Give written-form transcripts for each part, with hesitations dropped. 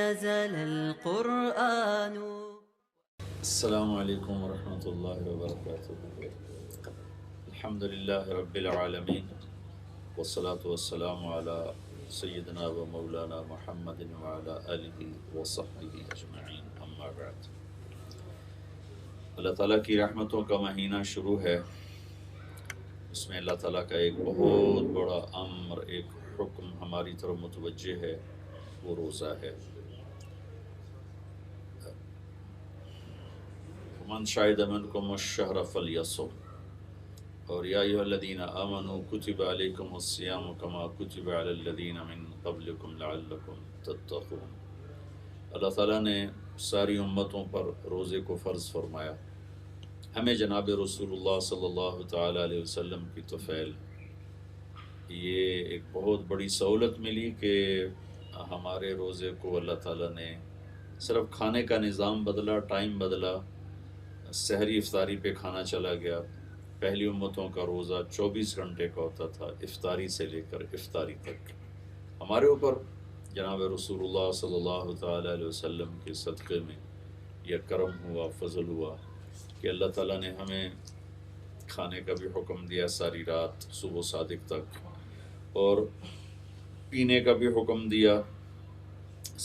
نزل القرآن. السلام علیکم ورحمۃ اللہ وبرکاتہ. الحمد للہ رب العالمین والصلاة والسلام علی سیدنا و مولانا محمد وعلی آلہ وصحبہ اجمعین، اما بعد. اللہ تعالیٰ کی رحمتوں کا مہینہ شروع ہے. اس میں اللہ تعالیٰ کا ایک بہت بڑا امر، ایک حکم ہماری طرف متوجہ ہے، وہ روزہ ہے. من شاہد منکم الشہر فلیصم، اور یا ایھا الذین آمنوا کتب علیکم الصیام کما کتب علی الذین من قبلکم لعلکم تتقون. اللہ تعالیٰ نے ساری امتوں پر روزے کو فرض فرمایا. ہمیں جناب رسول اللہ صلی اللہ تعالیٰ علیہ وسلم کی طفیل یہ ایک بہت بڑی سہولت ملی کہ ہمارے روزے کو اللہ تعالیٰ نے صرف کھانے کا نظام بدلا، ٹائم بدلا، سحری افطاری پہ کھانا چلا گیا. پہلی امتوں کا روزہ 24 گھنٹے کا ہوتا تھا، افطاری سے لے کر افطاری تک. ہمارے اوپر جناب رسول اللہ صلی اللہ تعالیٰ علیہ وسلم کے صدقے میں یہ کرم ہوا، فضل ہوا کہ اللہ تعالیٰ نے ہمیں کھانے کا بھی حکم دیا ساری رات صبح صادق تک، اور پینے کا بھی حکم دیا،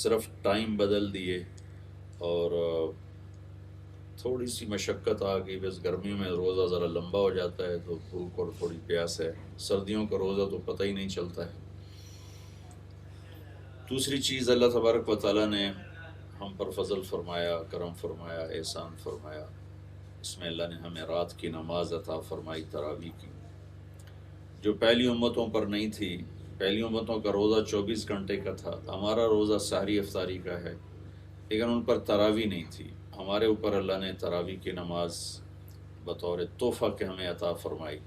صرف ٹائم بدل دیے. اور تھوڑی سی مشقت آ گئی، بس گرمیوں میں روزہ ذرا لمبا ہو جاتا ہے تو بھوک اور تھوڑی پیاس ہے. سردیوں کا روزہ تو پتہ ہی نہیں چلتا ہے. دوسری چیز، اللہ تبارک و تعالیٰ نے ہم پر فضل فرمایا، کرم فرمایا، احسان فرمایا. اس میں اللہ نے ہمیں رات کی نماز عطا فرمائی، تراویح کی، جو پہلی امتوں پر نہیں تھی. پہلی امتوں کا روزہ 24 گھنٹے کا تھا، ہمارا روزہ سحری افطاری کا ہے، لیکن ان پر تراویح نہیں تھی. ہمارے اوپر اللہ نے تراویح کی نماز بطور تحفہ کے ہمیں عطا فرمائی،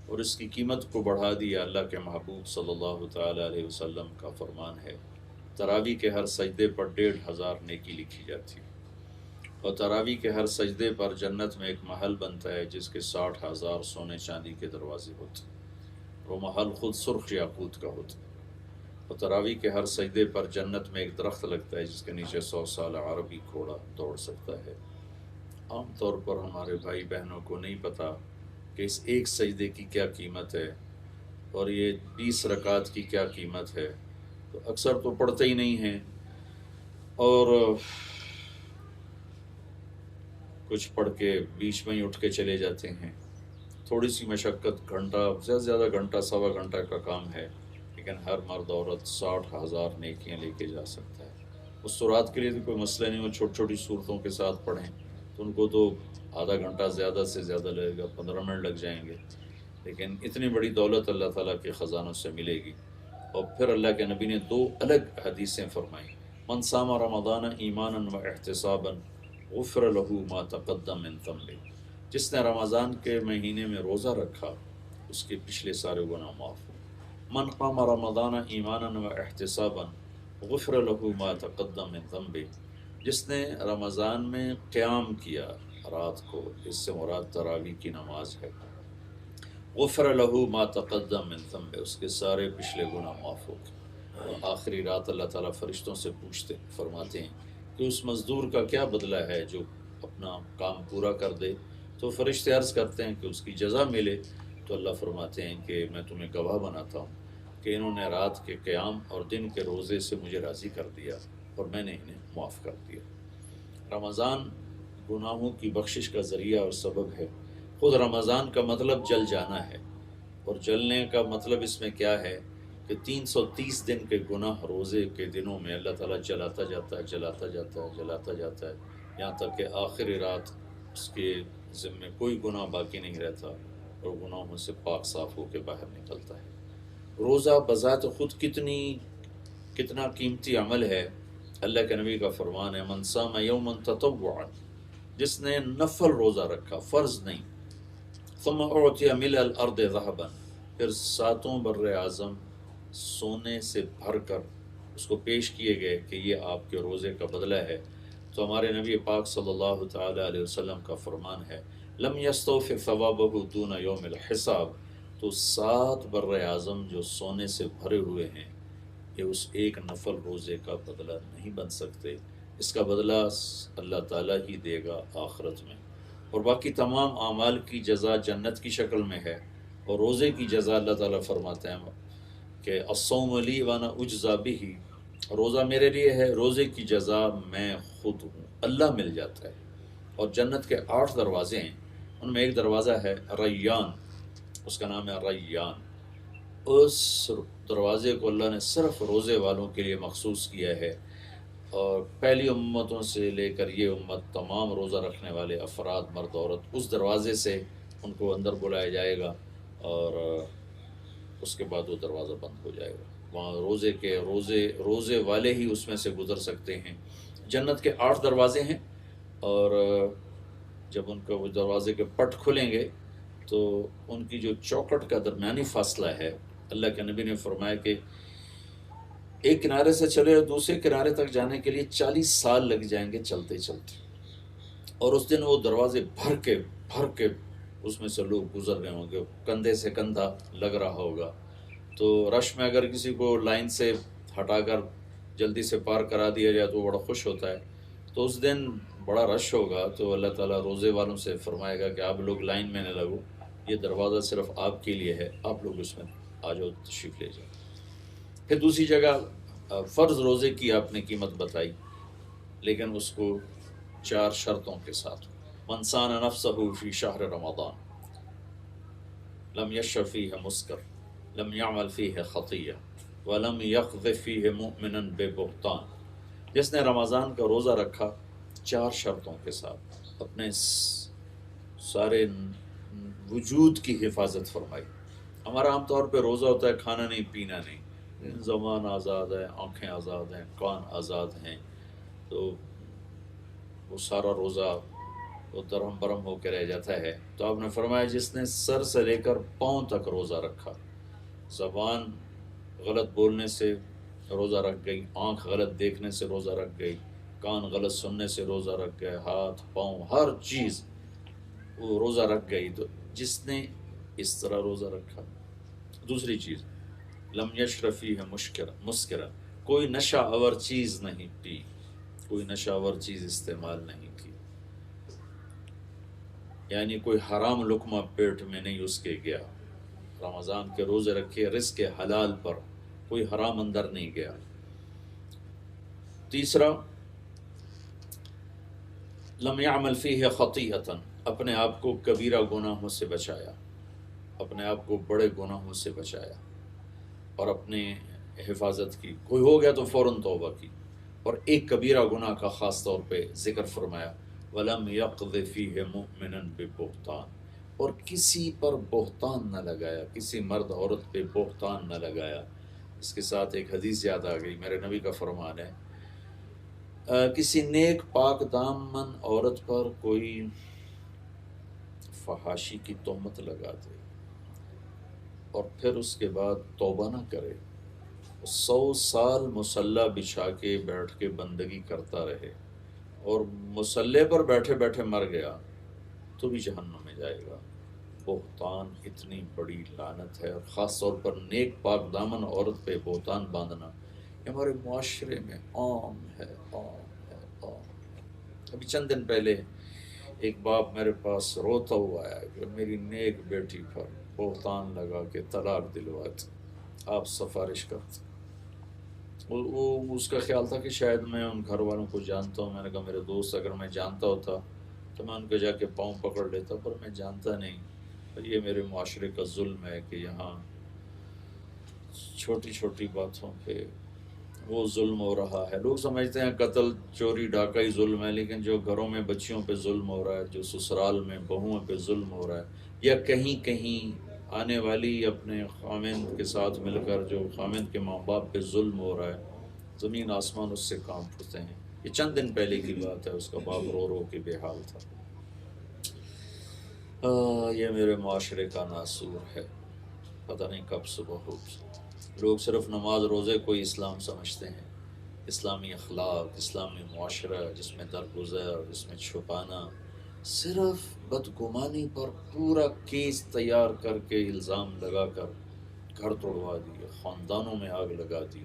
اور اس کی قیمت کو بڑھا دیا. اللہ کے محبوب صلی اللہ تعالیٰ علیہ وسلم کا فرمان ہے، تراویح کے ہر سجدے پر 1500 نیکی لکھی جاتی، اور تراویح کے ہر سجدے پر جنت میں ایک محل بنتا ہے جس کے 60,000 سونے چاندی کے دروازے ہوتے. وہ محل خود سرخ یاقوت کا ہوتا. اور تراویح کے ہر سجدے پر جنت میں ایک درخت لگتا ہے جس کے نیچے 100 سال عربی گھوڑا دوڑ سکتا ہے. عام طور پر ہمارے بھائی بہنوں کو نہیں پتہ کہ اس ایک سجدے کی کیا قیمت ہے، اور یہ 20 رکعت کی کیا قیمت ہے. تو اکثر تو پڑھتے ہی نہیں ہیں، اور کچھ پڑھ کے بیچ میں ہی اٹھ کے چلے جاتے ہیں. تھوڑی سی مشقت، گھنٹہ، زیادہ سے زیادہ گھنٹہ، سوا گھنٹہ کا کام ہے، لیکن ہر مرد عورت 60,000 نیکیاں لے کے جا سکتا ہے. اس سورات کے لیے تو کوئی مسئلہ نہیں، وہ چھوٹی چھوٹی صورتوں کے ساتھ پڑھیں تو ان کو تو آدھا گھنٹہ زیادہ سے زیادہ لگے گا، 15 منٹ لگ جائیں گے. لیکن اتنی بڑی دولت اللہ تعالیٰ کے خزانوں سے ملے گی. اور پھر اللہ کے نبی نے 2 الگ حدیثیں فرمائیں: من صام رمضان ایمانا و احتسابا غفر له ما تقدم من ذنبه. جس نے رمضان کے مہینے میں روزہ رکھا اس کے پچھلے سارے گناہ معاف ہوں. من قام رمضان ایمانا و احتسابا غفر له ما تقدم من ذنبه. جس نے رمضان میں قیام کیا رات کو، اس سے مراد تراویح کی نماز ہے، غفر له ما تقدم من ذنبه، اس کے سارے پچھلے گناہ معاف ہو گئے. اور آخری رات اللہ تعالیٰ فرشتوں سے فرماتے ہیں کہ اس مزدور کا کیا بدلہ ہے جو اپنا کام پورا کر دے. تو فرشتے عرض کرتے ہیں کہ اس کی جزا ملے. تو اللہ فرماتے ہیں کہ میں تمہیں گواہ بناتا ہوں کہ انہوں نے رات کے قیام اور دن کے روزے سے مجھے راضی کر دیا اور میں نے انہیں معاف کر دیا. رمضان گناہوں کی بخشش کا ذریعہ اور سبب ہے. خود رمضان کا مطلب جل جانا ہے، اور جلنے کا مطلب اس میں کیا ہے کہ 330 دن کے گناہ روزے کے دنوں میں اللہ تعالیٰ جلاتا جاتا ہے، جلاتا جاتا ہے، جلاتا جاتا ہے، یہاں تک کہ آخری رات اس کے ذمے کوئی گناہ باقی نہیں رہتا اور گناہوں سے پاک صاف ہو کے باہر نکلتا ہے. روزہ بذات خود کتنا قیمتی عمل ہے. اللہ کے نبی کا فرمان ہے: من صام یوما تطوعا، جس نے نفل روزہ رکھا، فرض نہیں، ثم اعطی ملء الارض ذهبا، پھر 7 بر اعظم سونے سے بھر کر اس کو پیش کیے گئے کہ یہ آپ کے روزے کا بدلہ ہے. تو ہمارے نبی پاک صلی اللہ تعالی علیہ وسلم کا فرمان ہے: لم یستوف ثوابہ دون یوم الحساب. تو 7 بر اعظم جو سونے سے بھرے ہوئے ہیں، یہ اس ایک نفل روزے کا بدلہ نہیں بن سکتے، اس کا بدلہ اللہ تعالیٰ ہی دے گا آخرت میں، اور باقی تمام اعمال کی جزا جنت کی شکل میں ہے، اور روزے کی جزا اللہ تعالیٰ فرماتے ہیں کہ الصوم لی وانا اجزا بہ، روزہ میرے لیے ہے، روزے کی جزا میں خود ہوں، اللہ مل جاتا ہے۔ اور جنت کے 8 دروازے ہیں، ان میں ایک دروازہ ہے ریان، اس کا نام ہے ریان، اس دروازے کو اللہ نے صرف روزے والوں کے لیے مخصوص کیا ہے، اور پہلی امتوں سے لے کر یہ امت تمام روزہ رکھنے والے افراد مرد عورت اس دروازے سے ان کو اندر بلایا جائے گا، اور اس کے بعد وہ دروازہ بند ہو جائے گا، وہاں روزے والے ہی اس میں سے گزر سکتے ہیں۔ جنت کے 8 دروازے ہیں، اور جب ان کا وہ دروازے کے پٹ کھلیں گے تو ان کی جو چوکٹ کا درمیانی فاصلہ ہے، اللہ کے نبی نے فرمایا کہ ایک کنارے سے چلے اور دوسرے کنارے تک جانے کے لیے 40 سال لگ جائیں گے چلتے چلتے، اور اس دن وہ دروازے بھر کے اس میں سے لوگ گزر رہے ہوں گے، کندھے سے کندھا لگ رہا ہوگا، تو رش میں اگر کسی کو لائن سے ہٹا کر جلدی سے پار کرا دیا جائے تو وہ بڑا خوش ہوتا ہے، تو اس دن بڑا رش ہوگا، تو اللہ تعالیٰ روزے والوں سے فرمائے گا کہ آپ لوگ لائن میں نہ لگو، یہ دروازہ صرف آپ کے لیے ہے، آپ لوگ اس میں آ جاؤ، تشریف لے جاؤ۔ پھر دوسری جگہ فرض روزے کی آپ نے قیمت بتائی، لیکن اس کو 4 شرطوں کے ساتھ، من صان نفسہ فی شہر رمضان لم یشرب فیہ مسکر لم یعمل فیہ خطیہ ولم یقذف فیہ مؤمنا ببہتان، جس نے رمضان کا روزہ رکھا 4 شرطوں کے ساتھ، اپنے سارے وجود کی حفاظت فرمائی۔ ہمارا عام طور پہ روزہ ہوتا ہے کھانا نہیں پینا نہیں، زبان آزاد ہے، آنکھیں آزاد ہیں، کان آزاد ہیں، تو وہ سارا روزہ وہ درہم برہم ہو کے رہ جاتا ہے۔ تو آپ نے فرمایا جس نے سر سے لے کر پاؤں تک روزہ رکھا، زبان غلط بولنے سے روزہ رکھ گئی، آنکھ غلط دیکھنے سے روزہ رکھ گئی، کان غلط سننے سے روزہ رکھ گئے، ہاتھ پاؤں ہر چیز وہ روزہ رکھ گئی، تو جس نے اس طرح روزہ رکھا۔ دوسری چیز، لم یشرب فیہ مسکرا، کوئی نشہ آور چیز نہیں پی، کوئی نشہ آور چیز استعمال نہیں کی، یعنی کوئی حرام لقمہ پیٹ میں نہیں اس کے گیا، رمضان کے روزے رکھے رزق حلال پر، کوئی حرام اندر نہیں گیا۔ تیسرا، لم یعمل فیہ خطیئۃ، اپنے آپ کو کبیرہ گناہوں سے بچایا، اپنے آپ کو بڑے گناہوں سے بچایا اور اپنے حفاظت کی، کوئی ہو گیا تو فوراً توبہ کی، اور ایک کبیرہ گناہ کا خاص طور پہ ذکر فرمایا، وَلَمْ يَقْذِ فِيهِ مُؤْمِنًا بِبُہْتَانٍ، اور کسی پر بہتان نہ لگایا، کسی مرد عورت پہ بہتان نہ لگایا۔ اس کے ساتھ ایک حدیث یاد آ گئی، میرے نبی کا فرمان ہے، کسی نیک پاک دامن عورت پر کوئی فحاشی کی تہمت لگا دے اور پھر اس کے بعد توبہ نہ کرے، 100 سال مصلی بچھا کے بیٹھ کے بندگی کرتا رہے اور مصلی پر بیٹھے بیٹھے مر گیا تو بھی جہنم میں جائے گا۔ بہتان اتنی بڑی لعنت ہے، اور خاص طور پر نیک پاک دامن عورت پہ بہتان باندھنا یہ ہمارے معاشرے میں عام ہے، عام ہے، عام ہے۔ ابھی چند دن پہلے ایک باپ میرے پاس روتا ہوا آیا کہ میری نیک بیٹی پر بہتان لگا کے طلاق دلواتے، آپ سفارش کرتے۔ وہ اس کا خیال تھا کہ شاید میں ان گھر والوں کو جانتا ہوں، میں نے کہا میرے دوست اگر میں جانتا ہوتا تو میں ان کو جا کے پاؤں پکڑ لیتا، پر میں جانتا نہیں، یہ میرے معاشرے کا ظلم ہے کہ یہاں چھوٹی چھوٹی باتوں پہ وہ ظلم ہو رہا ہے۔ لوگ سمجھتے ہیں قتل چوری ڈاکہ ہی ظلم ہے، لیکن جو گھروں میں بچیوں پہ ظلم ہو رہا ہے، جو سسرال میں بہوؤں پہ ظلم ہو رہا ہے، یا کہیں کہیں آنے والی اپنے خامند کے ساتھ مل کر جو خامند کے ماں باپ پہ ظلم ہو رہا ہے، زمین آسمان اس سے کام اٹھتے ہیں۔ یہ چند دن پہلے کی بات ہے، اس کا باپ رو رو کے بے حال تھا۔ یہ میرے معاشرے کا ناسور ہے، پتہ نہیں کب صبح ہو۔ لوگ صرف نماز روزے کو اسلام سمجھتے ہیں، اسلامی اخلاق، اسلامی معاشرہ جس میں درگزر، جس میں چھپانا، صرف بدگمانی پر پورا کیس تیار کر کے الزام لگا کر گھر توڑوا دیے، خاندانوں میں آگ لگا دی،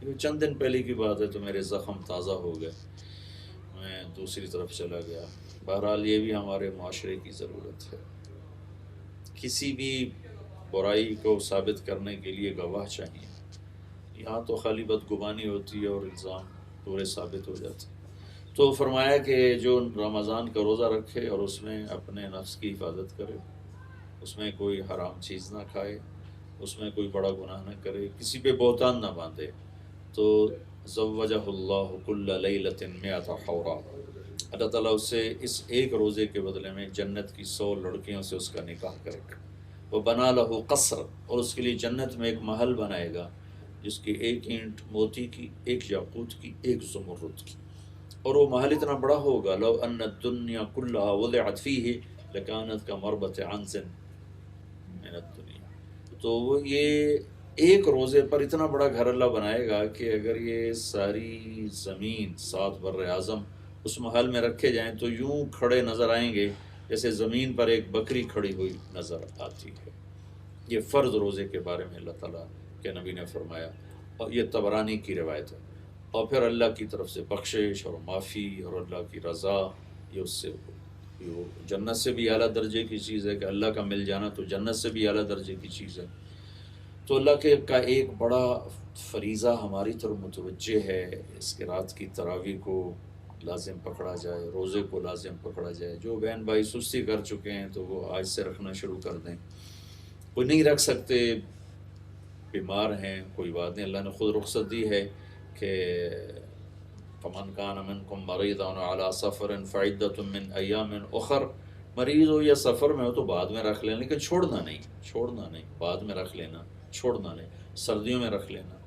یہ چند دن پہلے کی بات ہے تو میرے زخم تازہ ہو گئے، میں دوسری طرف چلا گیا۔ بہرحال یہ بھی ہمارے معاشرے کی ضرورت ہے، کسی بھی برائی کو ثابت کرنے کے لیے گواہ چاہیے۔ یہاں تو خالی بدگمانی ہوتی ہے اور الزام پورے ثابت ہو جاتے ہیں۔ تو فرمایا کہ جو رمضان کا روزہ رکھے اور اس میں اپنے نفس کی حفاظت کرے، اس میں کوئی حرام چیز نہ کھائے، اس میں کوئی بڑا گناہ نہ کرے، کسی پہ بہتان نہ باندھے، تو زوجہ اللہ کل لیلۃ مئۃ حورا، اللہ تعالیٰ اس سے اس ایک روزے کے بدلے میں جنت کی 100 لڑکیوں سے اس کا نکاح کرے گا۔ وہ بنا لہو قصر، اور اس کے لیے جنت میں ایک محل بنائے گا جس کی ایک اینٹ موتی کی، ایک یاقوت کی، ایک زمرد کی، اور وہ محل اتنا بڑا ہوگا لو ان الدنیا کلها وضعت فیہ لکانت کمربط عنز من الدنیا۔ تو وہ یہ ایک روزے پر اتنا بڑا گھر اللہ بنائے گا کہ اگر یہ ساری زمین 7 بر اعظم اس محل میں رکھے جائیں تو یوں کھڑے نظر آئیں گے جیسے زمین پر ایک بکری کھڑی ہوئی نظر آتی ہے۔ یہ فرض روزے کے بارے میں اللہ تعالیٰ کے نبی نے فرمایا، اور یہ طبرانی کی روایت ہے۔ اور پھر اللہ کی طرف سے بخشش اور معافی اور اللہ کی رضا، یہ اس سے یہ جنت سے بھی اعلیٰ درجے کی چیز ہے کہ اللہ کا مل جانا تو جنت سے بھی اعلیٰ درجے کی چیز ہے۔ تو اللہ کے کا ایک بڑا فریضہ ہماری طرف متوجہ ہے، اس کے رات کی تراویح کو لازم پکڑا جائے، روزے کو لازم پکڑا جائے۔ جو بہن بھائی سستی کر چکے ہیں تو وہ آج سے رکھنا شروع کر دیں، کوئی نہیں رکھ سکتے، بیمار ہیں، کوئی بات نہیں، اللہ نے خود رخصت دی ہے کہ فمن کان منکم مریضا علی سفر فعدۃ من ایام اخر، مریض ہو یا سفر میں ہو تو بعد میں رکھ لینا، لیکن چھوڑنا نہیں، بعد میں رکھ لینا، چھوڑنا نہیں، سردیوں میں رکھ لینا۔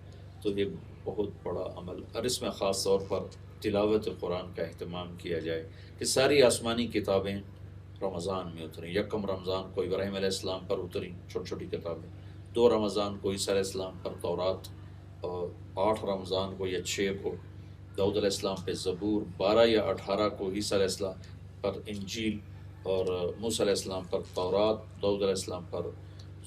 تو یہ بہت بڑا عمل، اور اس میں خاص طور پر تلاوت قرآن کا اہتمام کیا جائے کہ ساری آسمانی کتابیں رمضان میں اتریں۔ یکم رمضان کو ابراہیم علیہ السلام پر اتریں چھوٹی چھوٹی کتابیں، 2 رمضان کو عیسیٰ علیہ السلام پر تورات، اور 8 رمضان کو یا 6 کو داؤد علیہ السلام پہ زبور، 12 یا 18 کو عیسیٰ علیہ السلام پر انجیل، اور موسیٰ علیہ السلام پر تورات، داؤد علیہ السلام پر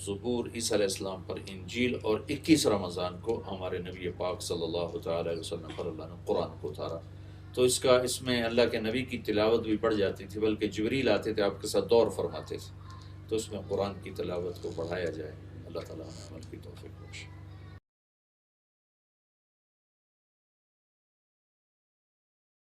زبور، عیسیٰ علیہ السلام پر انجیل، اور 21 رمضان کو ہمارے نبی پاک صلی اللہ تعالیٰ علیہ وسلم پر اللہ نے قرآن کو اتارا۔ تو اس میں اللہ کے نبی کی تلاوت بھی بڑھ جاتی تھی، بلکہ جبریل آتے تھے آپ کے ساتھ دور فرماتے تھے، تو اس میں قرآن کی تلاوت کو بڑھایا جائے۔ اللہ تعالیٰ ہمیں عمل کی توفیق بخشے۔